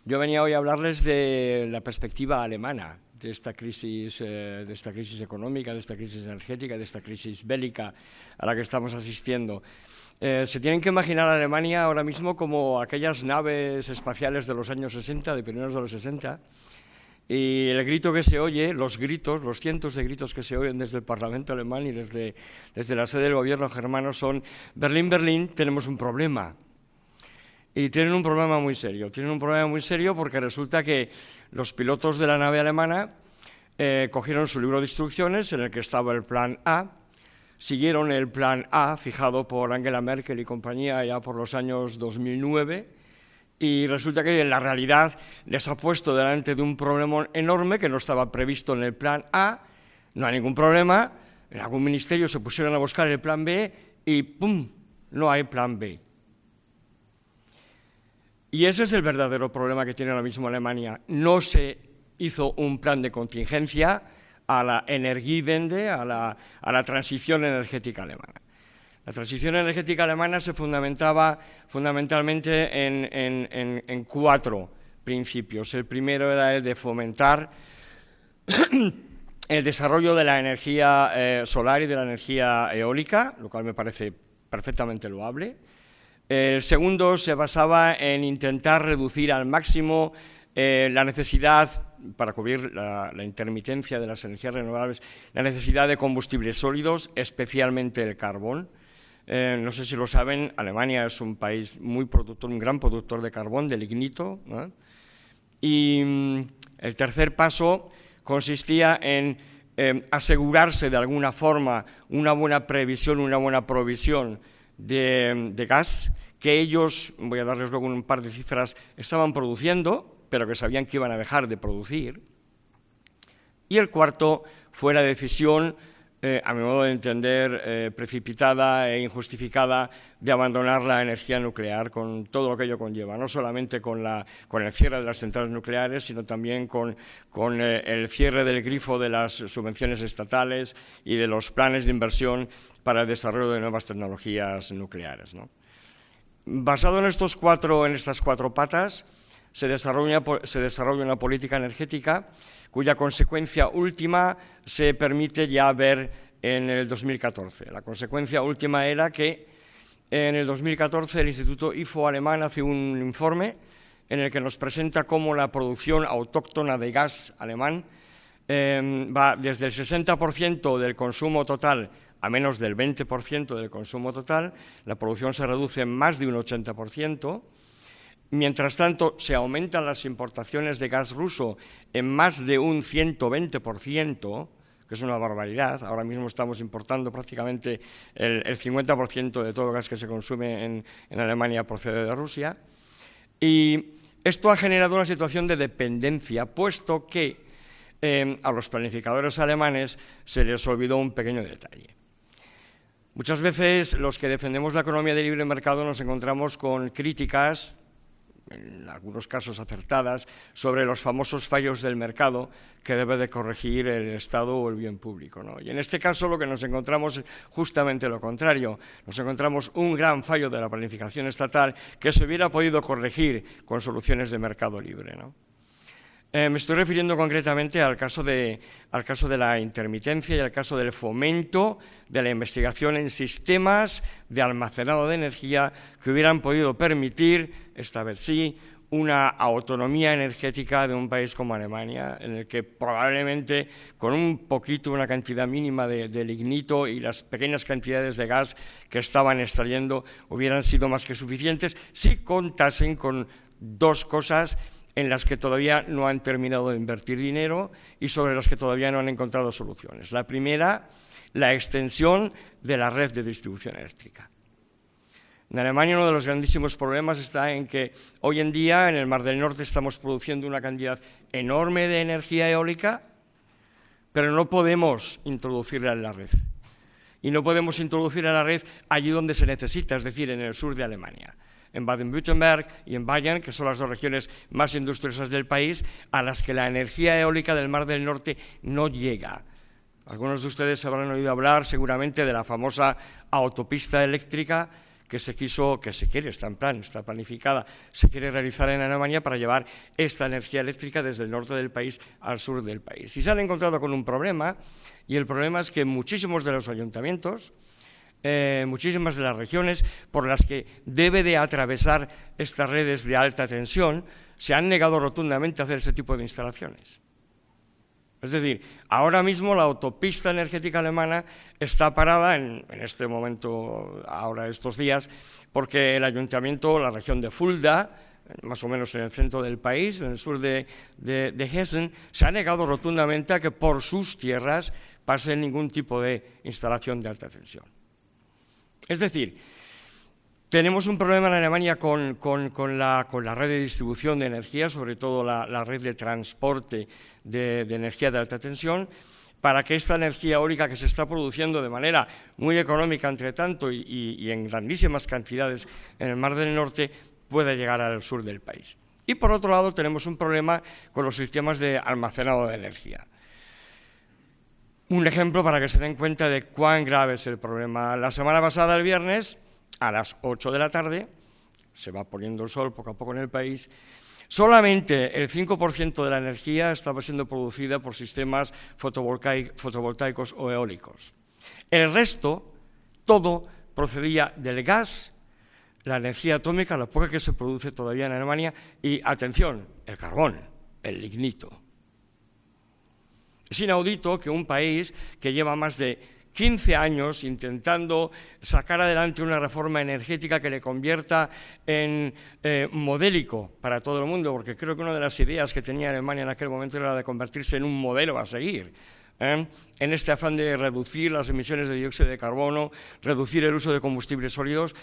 Yo venía hoy a hablarles de la perspectiva alemana, de esta crisis económica, de esta crisis energética, de esta crisis bélica a la que estamos asistiendo. Se tienen que imaginar a Alemania ahora mismo como aquellas naves espaciales de los años 60, de primeros de los 60, y el grito que se oye, los cientos de gritos que se oyen desde el Parlamento alemán y desde la sede del gobierno germano son: Berlín, Berlín, tenemos un problema. Y tienen un problema muy serio. Tienen un problema muy serio porque resulta que los pilotos de la nave alemana cogieron su libro de instrucciones en el que estaba el plan A, siguieron el plan A fijado por Angela Merkel y compañía ya por los años 2009, y resulta que en la realidad les ha puesto delante de un problema enorme que no estaba previsto en el plan A. No hay ningún problema, en algún ministerio se pusieron a buscar el plan B y ¡pum!, no hay plan B. Y ese es el verdadero problema que tiene ahora mismo Alemania. No se hizo un plan de contingencia a la Energiewende, a la transición energética alemana. La transición energética alemana se fundamentaba fundamentalmente en cuatro principios. El primero era el de fomentar el desarrollo de la energía solar y de la energía eólica, lo cual me parece perfectamente loable. El segundo se basaba en intentar reducir al máximo la necesidad, para cubrir la intermitencia de las energías renovables, la necesidad de combustibles sólidos, especialmente el carbón. No sé si lo saben, Alemania es un país muy productor, un gran productor de carbón, de lignito, ¿no? Y el tercer paso consistía en asegurarse de alguna forma una buena previsión, una buena provisión de gas, que ellos, voy a darles luego un par de cifras, estaban produciendo, pero que sabían que iban a dejar de producir. Y el cuarto fue la decisión, a mi modo de entender, precipitada e injustificada, de abandonar la energía nuclear con todo lo que ello conlleva, no solamente con el cierre de las centrales nucleares, sino también con el cierre del grifo de las subvenciones estatales y de los planes de inversión para el desarrollo de nuevas tecnologías nucleares, ¿no? Basado en estas cuatro patas, se desarrolla una política energética cuya consecuencia última se permite ya ver en el 2014. La consecuencia última era que en el 2014 el Instituto IFO alemán hace un informe en el que nos presenta cómo la producción autóctona de gas alemán va desde el 60% del consumo total a menos del 20% del consumo total. La producción se reduce en más de un 80%. Mientras tanto, se aumentan las importaciones de gas ruso en más de un 120%, que es una barbaridad. Ahora mismo estamos importando prácticamente el 50% de todo el gas que se consume en Alemania procede de Rusia. Y esto ha generado una situación de dependencia, puesto que a los planificadores alemanes se les olvidó un pequeño detalle. Muchas veces los que defendemos la economía de libre mercado nos encontramos con críticas, en algunos casos acertadas, sobre los famosos fallos del mercado que debe de corregir el Estado o el bien público, ¿no? Y en este caso lo que nos encontramos es justamente lo contrario. Nos encontramos un gran fallo de la planificación estatal que se hubiera podido corregir con soluciones de mercado libre, ¿no? Me estoy refiriendo concretamente al caso de la intermitencia y al caso del fomento de la investigación en sistemas de almacenado de energía que hubieran podido permitir, esta vez sí, una autonomía energética de un país como Alemania, en el que probablemente con una cantidad mínima de lignito y las pequeñas cantidades de gas que estaban extrayendo hubieran sido más que suficientes si contasen con dos cosas en las que todavía no han terminado de invertir dinero y sobre las que todavía no han encontrado soluciones. La primera, la extensión de la red de distribución eléctrica. En Alemania uno de los grandísimos problemas está en que hoy en día en el Mar del Norte estamos produciendo una cantidad enorme de energía eólica, pero no podemos introducirla en la red. Y no podemos introducirla en la red allí donde se necesita, es decir, en el sur de Alemania, en Baden-Württemberg y en Bayern, que son las dos regiones más industriosas del país, a las que la energía eólica del Mar del Norte no llega. Algunos de ustedes habrán oído hablar seguramente de la famosa autopista eléctrica que se quiere, está en plan, está planificada, se quiere realizar en Alemania para llevar esta energía eléctrica desde el norte del país al sur del país. Y se han encontrado con un problema, y el problema es que muchísimos de los ayuntamientos, muchísimas de las regiones por las que debe de atravesar estas redes de alta tensión, se han negado rotundamente a hacer ese tipo de instalaciones. Es decir, ahora mismo la autopista energética alemana está parada en este momento, ahora estos días, porque el ayuntamiento, la región de Fulda, más o menos en el centro del país, en el sur de Hessen, se ha negado rotundamente a que por sus tierras pase ningún tipo de instalación de alta tensión. Es decir, tenemos un problema en Alemania con la red de distribución de energía, sobre todo la red de transporte de energía de alta tensión, para que esta energía eólica que se está produciendo de manera muy económica, entre tanto, y en grandísimas cantidades en el Mar del Norte, pueda llegar al sur del país. Y por otro lado tenemos un problema con los sistemas de almacenado de energía. Un ejemplo para que se den cuenta de cuán grave es el problema. La semana pasada, el viernes, a las 8 de la tarde, se va poniendo el sol poco a poco en el país, solamente el 5% de la energía estaba siendo producida por sistemas fotovoltaicos o eólicos. El resto, todo procedía del gas, la energía atómica, la poca que se produce todavía en Alemania, y, atención, el carbón, el lignito. Es inaudito que un país que lleva más de 15 años intentando sacar adelante una reforma energética que le convierta en modélico para todo el mundo, porque creo que una de las ideas que tenía Alemania en aquel momento era la de convertirse en un modelo a seguir, en este afán de reducir las emisiones de dióxido de carbono, reducir el uso de combustibles sólidos,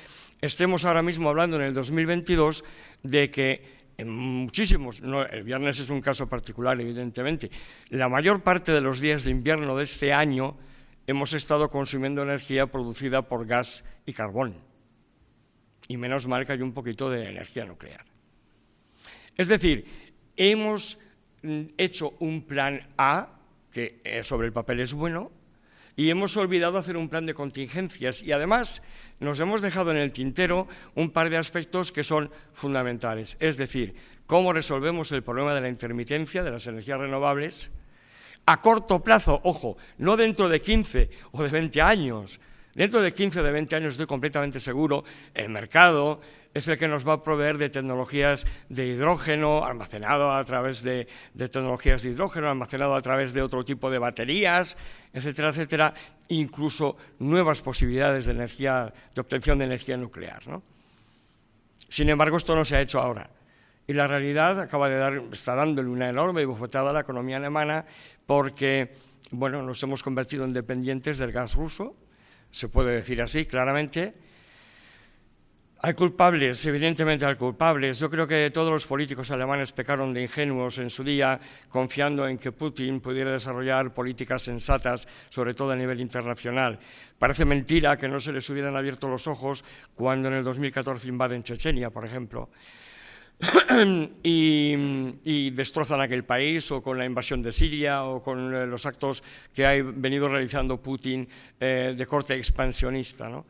estemos ahora mismo hablando en el 2022 de que en muchísimos, el viernes es un caso particular, evidentemente, la mayor parte de los días de invierno de este año hemos estado consumiendo energía producida por gas y carbón. Y menos mal que hay un poquito de energía nuclear. Es decir, hemos hecho un plan A, que sobre el papel es bueno, y hemos olvidado hacer un plan de contingencias. Y además nos hemos dejado en el tintero un par de aspectos que son fundamentales. Es decir, cómo resolvemos el problema de la intermitencia de las energías renovables a corto plazo, ojo, no dentro de 15 o de 20 años. Dentro de 15 o de 20 años estoy completamente seguro, el mercado es el que nos va a proveer de tecnologías de hidrógeno, almacenado a través de tecnologías de hidrógeno, almacenado a través de otro tipo de baterías, etcétera, etcétera, incluso nuevas posibilidades de energía, de obtención de energía nuclear, ¿no? Sin embargo, esto no se ha hecho ahora. Y la realidad está dándole una enorme bofetada a la economía alemana porque, bueno, nos hemos convertido en dependientes del gas ruso, se puede decir así claramente. Hay culpables, evidentemente hay culpables. Yo creo que todos los políticos alemanes pecaron de ingenuos en su día, confiando en que Putin pudiera desarrollar políticas sensatas, sobre todo a nivel internacional. Parece mentira que no se les hubieran abierto los ojos cuando en el 2014 invaden Chechenia, por ejemplo, y destrozan aquel país, o con la invasión de Siria, o con los actos que ha venido realizando Putin de corte expansionista, ¿no?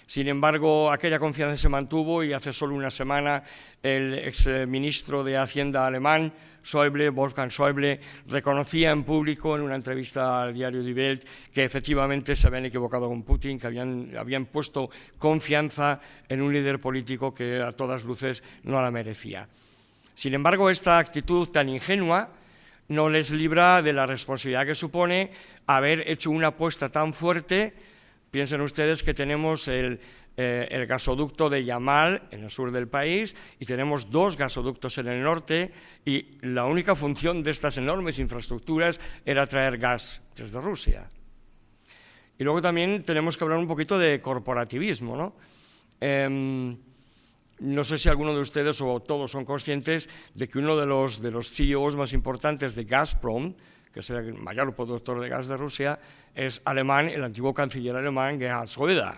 Sin embargo, aquella confianza se mantuvo y hace solo una semana el exministro de Hacienda alemán, Wolfgang Schäuble, reconocía en público en una entrevista al diario Die Welt que efectivamente se habían equivocado con Putin, que habían puesto confianza en un líder político que a todas luces no la merecía. Sin embargo, esta actitud tan ingenua no les libra de la responsabilidad que supone haber hecho una apuesta tan fuerte. Piensen ustedes que tenemos el gasoducto de Yamal en el sur del país y tenemos 2 gasoductos en el norte, y la única función de estas enormes infraestructuras era traer gas desde Rusia. Y luego también tenemos que hablar un poquito de corporativismo, ¿no? No sé si alguno de ustedes o todos son conscientes de que uno de los CEOs más importantes de Gazprom, que es el mayor productor de gas de Rusia, es alemán, el antiguo canciller alemán Gerhard Schröder.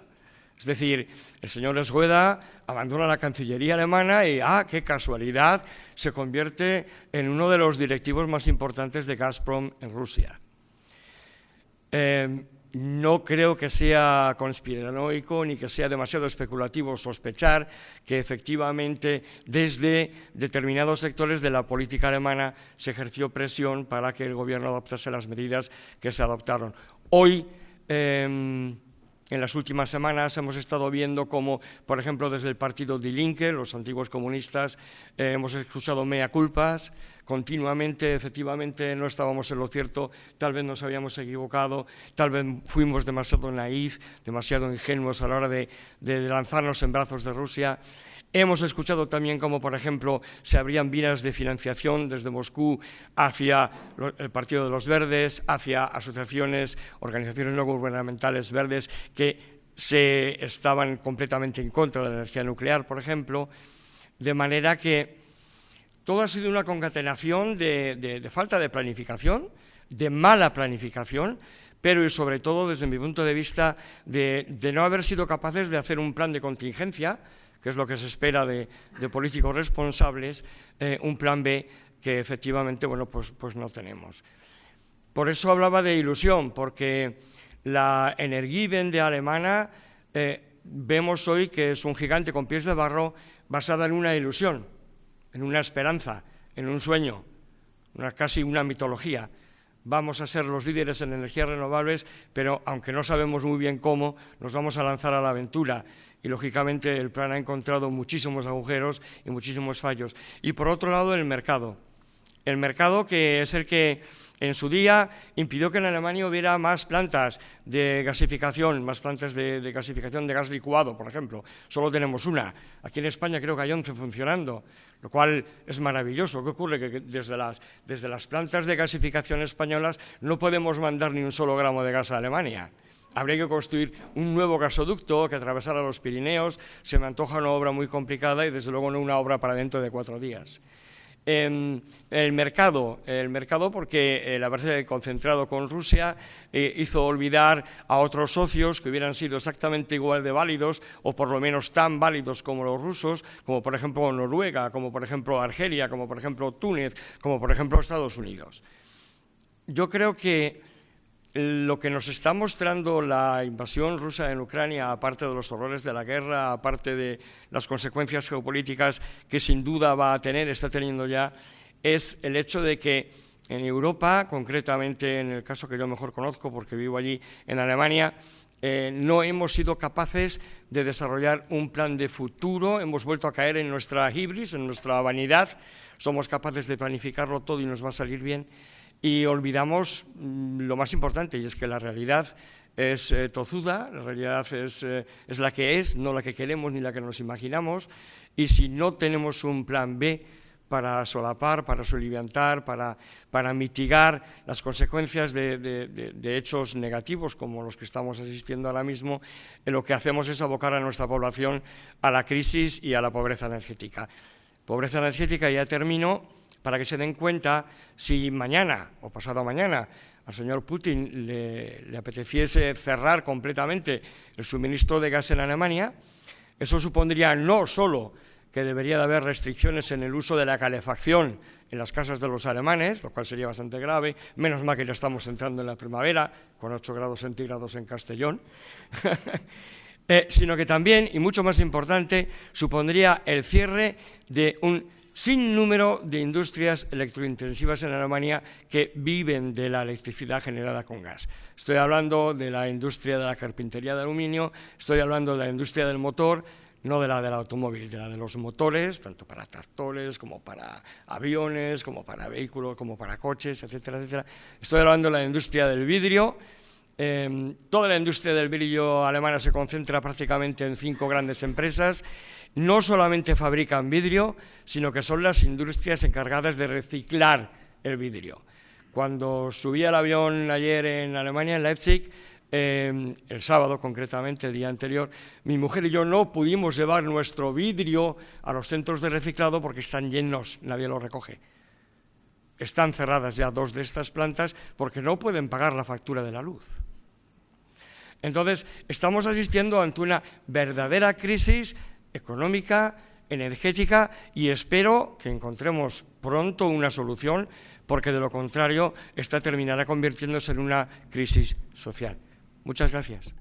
Es decir, el señor Schröder abandona la Cancillería alemana y, qué casualidad, se convierte en uno de los directivos más importantes de Gazprom en Rusia. No creo que sea conspiranoico ni que sea demasiado especulativo sospechar que efectivamente desde determinados sectores de la política alemana se ejerció presión para que el gobierno adoptase las medidas que se adoptaron. Hoy, en las últimas semanas hemos estado viendo cómo, por ejemplo, desde el partido Die Linke, los antiguos comunistas, hemos escuchado mea culpas continuamente. Efectivamente no estábamos en lo cierto, tal vez nos habíamos equivocado, tal vez fuimos demasiado naif, demasiado ingenuos a la hora de lanzarnos en brazos de Rusia. Hemos escuchado también cómo, por ejemplo, se abrían vías de financiación desde Moscú hacia el Partido de los Verdes, hacia asociaciones, organizaciones no gubernamentales verdes que estaban completamente en contra de la energía nuclear, por ejemplo, de manera que todo ha sido una concatenación de falta de planificación, de mala planificación, pero y sobre todo, desde mi punto de vista, de no haber sido capaces de hacer un plan de contingencia, que es lo que se espera de políticos responsables, un plan B que efectivamente, bueno, pues no tenemos. Por eso hablaba de ilusión, porque la Energiewende alemana vemos hoy que es un gigante con pies de barro basada en una ilusión, en una esperanza, en un sueño, casi una mitología. Vamos a ser los líderes en energías renovables, pero aunque no sabemos muy bien cómo, nos vamos a lanzar a la aventura. Y, lógicamente, el plan ha encontrado muchísimos agujeros y muchísimos fallos. Y, por otro lado, el mercado. El mercado, que es el que en su día impidió que en Alemania hubiera más plantas de gasificación, más plantas de gasificación de gas licuado, por ejemplo. Solo tenemos una. Aquí en España creo que hay 11 funcionando, lo cual es maravilloso. ¿Qué ocurre? Que desde las plantas de gasificación españolas no podemos mandar ni un solo gramo de gas a Alemania. Habría que construir un nuevo gasoducto que atravesara los Pirineos. Se me antoja una obra muy complicada y, desde luego, no una obra para dentro de 4 días. El mercado porque el haberse concentrado con Rusia hizo olvidar a otros socios que hubieran sido exactamente igual de válidos o por lo menos tan válidos como los rusos, como por ejemplo Noruega, como por ejemplo Argelia, como por ejemplo Túnez, como por ejemplo Estados Unidos. Yo creo que lo que nos está mostrando la invasión rusa en Ucrania, aparte de los horrores de la guerra, aparte de las consecuencias geopolíticas que sin duda está teniendo ya, es el hecho de que en Europa, concretamente en el caso que yo mejor conozco porque vivo allí en Alemania, no hemos sido capaces de desarrollar un plan de futuro. Hemos vuelto a caer en nuestra hibris, en nuestra vanidad. Somos capaces de planificarlo todo y nos va a salir bien. Y olvidamos lo más importante, y es que la realidad es tozuda, la realidad es la que es, no la que queremos ni la que nos imaginamos, y si no tenemos un plan B para solapar, para soliviantar, para mitigar las consecuencias de hechos negativos como los que estamos asistiendo ahora mismo, lo que hacemos es abocar a nuestra población a la crisis y a la pobreza energética. Pobreza energética, ya termino, para que se den cuenta, si mañana o pasado mañana al señor Putin le apeteciese cerrar completamente el suministro de gas en Alemania, eso supondría no solo que debería de haber restricciones en el uso de la calefacción en las casas de los alemanes, lo cual sería bastante grave, menos mal que ya estamos entrando en la primavera, con 8 grados centígrados en Castellón, sino que también, y mucho más importante, supondría el cierre de un sinnúmero de industrias electrointensivas en Alemania que viven de la electricidad generada con gas. Estoy hablando de la industria de la carpintería de aluminio, estoy hablando de la industria del motor, no de la del automóvil, de la de los motores, tanto para tractores como para aviones, como para vehículos, como para coches, etcétera, etcétera. Estoy hablando de la industria del vidrio. Toda la industria del vidrio alemana se concentra prácticamente en 5 grandes empresas. No solamente fabrican vidrio, sino que son las industrias encargadas de reciclar el vidrio. Cuando subí al avión ayer en Alemania, en Leipzig, el sábado concretamente, el día anterior, mi mujer y yo no pudimos llevar nuestro vidrio a los centros de reciclado porque están llenos, nadie lo recoge. Están cerradas ya 2 de estas plantas porque no pueden pagar la factura de la luz. Entonces, estamos asistiendo ante una verdadera crisis económica, energética, y espero que encontremos pronto una solución, porque de lo contrario, esta terminará convirtiéndose en una crisis social. Muchas gracias.